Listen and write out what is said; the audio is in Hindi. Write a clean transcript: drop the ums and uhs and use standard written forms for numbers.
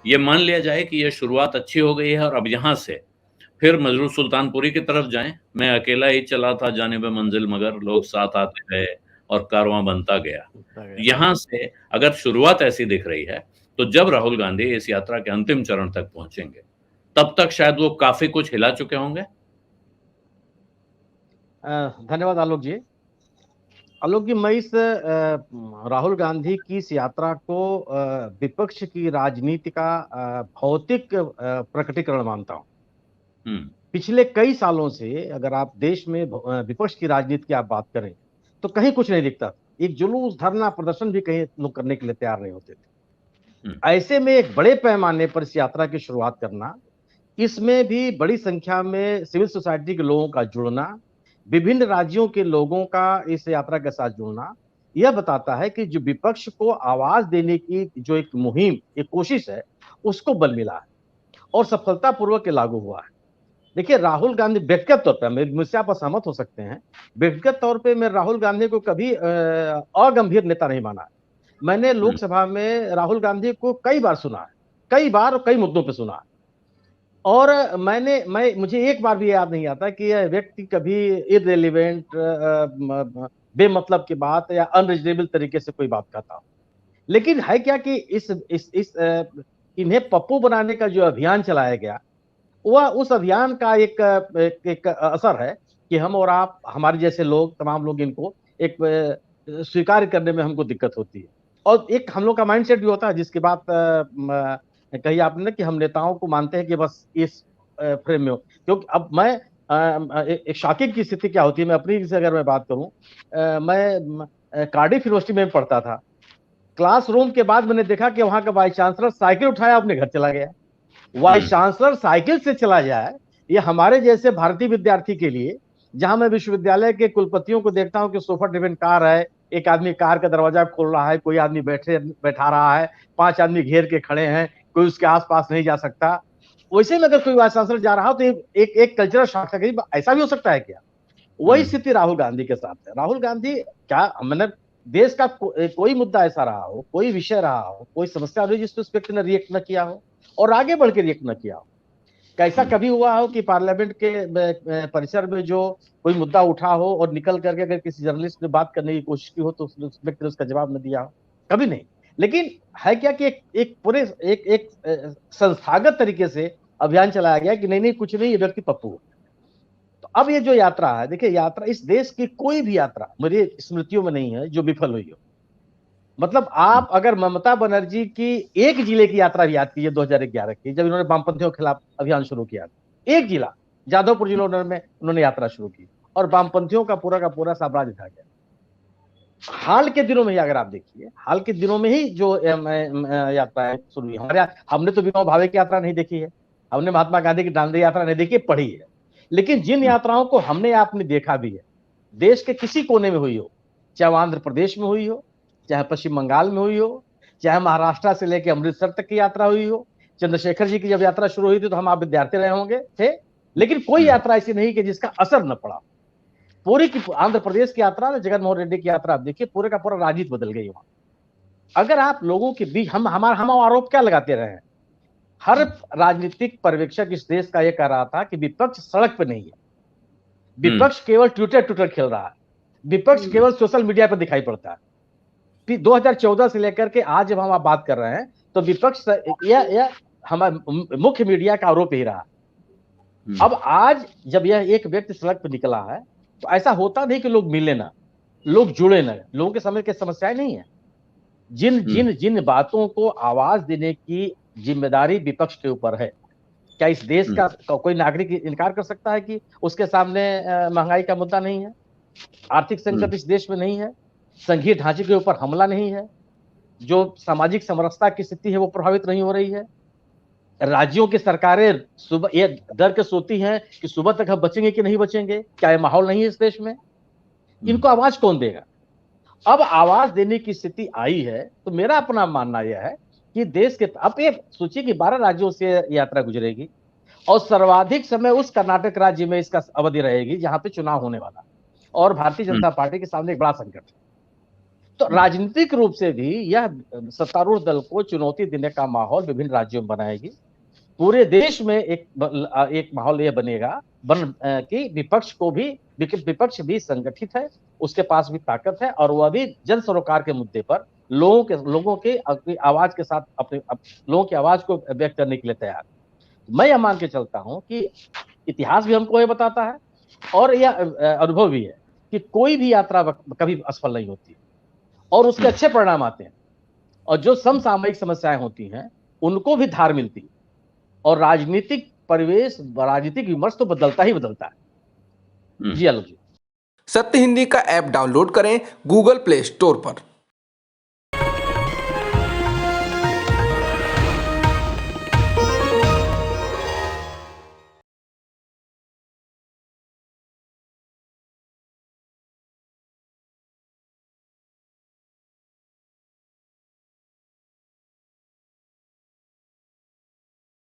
ये मान लिया जाए कि ये शुरुआत अच्छी हो गई है और अब यहाँ से फिर मजरू सुल्तानपुरी की तरफ जाएं। मैं अकेला ही चला था जानिब मंजिल मगर लोग साथ आते गए और कारवां बनता गया। यहाँ से अगर शुरुआत ऐसी दिख रही है तो जब राहुल गांधी इस यात्रा के अंतिम चरण तक पहुंचेंगे तब तक शायद वो काफी कुछ हिला चुके होंगे। धन्यवाद आलोक जी। आलोक जी, मैं इस राहुल गांधी की इस यात्रा को विपक्ष की राजनीति का भौतिक प्रकटीकरण मानता हूं। पिछले कई सालों से अगर आप देश में विपक्ष की राजनीति की आप बात करें तो कहीं कुछ नहीं दिखता। एक जुलूस, धरना, प्रदर्शन भी कहीं लोग करने के लिए तैयार नहीं होते थे। ऐसे में एक बड़े पैमाने पर इस यात्रा की शुरुआत करना, इसमें भी बड़ी संख्या में सिविल सोसाइटी के लोगों का जुड़ना, विभिन्न राज्यों के लोगों का इस यात्रा के साथ जुड़ना, यह बताता है कि जो विपक्ष को आवाज देने की जो एक मुहिम, एक कोशिश है, उसको बल मिला है और सफलतापूर्वक लागू हुआ है। देखिए, राहुल गांधी व्यक्तिगत तौर पर, मुझसे आप असहमत हो सकते हैं, व्यक्तिगत तौर पे मैं राहुल गांधी को कभी अगंभीर नेता नहीं माना है। मैंने लोकसभा में राहुल गांधी को कई बार सुना है, कई बार और कई मुद्दों पे सुना है। और मुझे एक बार भी याद नहीं आता कि यह व्यक्ति कभी इररिलेवेंट, बेमतलब की बात या अनरीजनेबल तरीके से कोई बात कहता हो। लेकिन है क्या कि इन्हें पप्पू बनाने का जो अभियान चलाया गया, वह उस अभियान का एक असर है कि हम और आप, हमारे जैसे लोग, तमाम लोग इनको एक स्वीकार करने में हमको दिक्कत होती है। और एक हम लोग का माइंडसेट भी होता है जिसकी बात कही आपने ना कि हम नेताओं को मानते हैं कि बस इस फ्रेम में हो। क्योंकि अब मैं एक शॉकिंग की स्थिति क्या होती है, मैं अपनी से अगर मैं बात करूं, मैं कार्डिफ यूनिवर्सिटी में पढ़ता था। क्लासरूम के बाद मैंने देखा कि वहां का वाइस चांसलर साइकिल उठाया अपने घर चला गया। वाइस चांसलर साइकिल से चला जाए, ये हमारे जैसे भारतीय विद्यार्थी के लिए, जहां मैं विश्वविद्यालय के कुलपतियों को देखता हूं कि सोफा ड्रिवन कार है, एक आदमी कार का दरवाजा खोल रहा है, कोई आदमी बैठा रहा है, 5 आदमी घेर के खड़े हैं, कोई उसके आसपास नहीं जा सकता। वैसे में अगर कोई वाइस चांसलर जा रहा हो तो एक कल्चरल शॉक है, ऐसा भी हो सकता है क्या? वही स्थिति राहुल गांधी के साथ है। राहुल गांधी, क्या मतलब देश का कोई मुद्दा ऐसा रहा हो, कोई विषय रहा हो, कोई समस्या रही जिस पर उस व्यक्ति ने रिएक्ट न किया हो और आगे बढ़ के रिएक्ट न किया हो? कैसा कभी हुआ हो कि पार्लियामेंट के परिसर में जो कोई मुद्दा उठा हो और निकल करके अगर किसी जर्नलिस्ट ने बात करने की कोशिश की हो तो उस व्यक्ति ने उसका जवाब न दिया हो? कभी नहीं। लेकिन है क्या कि एक पूरे एक संस्थागत तरीके से अभियान चलाया गया कि नहीं नहीं कुछ नहीं, ये व्यक्ति पप्पू। तो अब ये जो यात्रा है, देखिए, यात्रा, इस देश की कोई भी यात्रा मेरी स्मृतियों में नहीं है जो विफल हुई हो। मतलब आप अगर ममता बनर्जी की एक जिले की यात्रा भी याद कीजिए 2011 की, जब इन्होंने वामपंथियों के खिलाफ अभियान शुरू किया, एक जिला जादवपुर जिले में उन्होंने यात्रा शुरू की और वामपंथियों का पूरा साम्राज्य ढह गया। हाल के दिनों में ही अगर आप देखिए, हाल के दिनों में ही जो यात्रा शुरू हुई, हमने तो विनोबा भावे की यात्रा नहीं देखी है, हमने महात्मा गांधी की दांडी यात्रा नहीं देखी, पढ़ी है। लेकिन जिन यात्राओं को हमने आपने देखा भी है, देश के किसी कोने में हुई हो, चाहे वो आंध्र प्रदेश में हुई हो, चाहे पश्चिम बंगाल में हुई हो, चाहे महाराष्ट्र से लेकर अमृतसर तक की यात्रा हुई हो। चंद्रशेखर जी की जब यात्रा शुरू हुई थी तो हम आप विद्यार्थी रहे होंगे थे, लेकिन कोई यात्रा ऐसी नहीं कि जिसका असर न पड़ा। पूरी की आंध्र प्रदेश की यात्रा, जगन मोहन रेड्डी की यात्रा, आप देखिए, पूरे का पूरा राजनीति बदल गई वहां। अगर आप लोगों के बीच हम आरोप क्या लगाते रहे हैं? हर राजनीतिक पर्यवेक्षक इस देश का यह कह रहा था कि विपक्ष सड़क पे नहीं है, विपक्ष केवल ट्विटर खेल रहा है, विपक्ष केवल सोशल मीडिया पर दिखाई पड़ता है। 2014 से लेकर के आज जब हम आप बात कर रहे हैं तो विपक्ष यह हमारे मुख्य मीडिया का आरोप ही रहा। अब आज जब यह एक व्यक्ति सड़क पर निकला है तो ऐसा होता नहीं कि लोग मिले ना, लोग जुड़े ना, लोगों के समझ के समस्याएं नहीं है। जिन जिन जिन बातों को आवाज देने की जिम्मेदारी विपक्ष के ऊपर है, क्या इस देश का कोई नागरिक इनकार कर सकता है कि उसके सामने महंगाई का मुद्दा नहीं है, आर्थिक संकट इस देश में नहीं है, संघीय ढांचे के ऊपर हमला नहीं है, जो सामाजिक समरसता की स्थिति है वो प्रभावित नहीं हो रही है, राज्यों की सरकारें सुबह ये डर के सोती हैं कि सुबह तक हम बचेंगे कि नहीं बचेंगे? क्या ये माहौल नहीं है इस देश में? इनको आवाज कौन देगा? अब आवाज देने की स्थिति आई है तो मेरा अपना मानना यह है कि देश के, अब ये सोचिए कि 12 राज्यों से यात्रा गुजरेगी और सर्वाधिक समय उस कर्नाटक राज्य में इसका अवधि रहेगी जहां पे चुनाव होने वाला और भारतीय जनता पार्टी के सामने एक बड़ा संकट है। तो राजनीतिक रूप से भी यह सत्तारूढ़ दल को चुनौती देने का माहौल विभिन्न राज्यों में बनाएगी। पूरे देश में एक माहौल यह बनेगा कि विपक्ष भी संगठित है, उसके पास भी ताकत है और वह भी जन सरोकार के मुद्दे पर लोगों के अपनी आवाज के साथ लोगों की आवाज को व्यक्त करने के लिए तैयार। मैं यह मान के चलता हूं कि इतिहास भी हमको यह बताता है और यह अनुभव भी है कि कोई भी यात्रा कभी असफल नहीं होती और उसके अच्छे परिणाम आते हैं, और जो समसामयिक समस्याएं होती हैं उनको भी धार मिलती है और राजनीतिक परिवेश, राजनीतिक विमर्श तो बदलता ही बदलता है। जी आलोक जी। सत्य हिंदी का ऐप डाउनलोड करें गूगल प्ले स्टोर पर।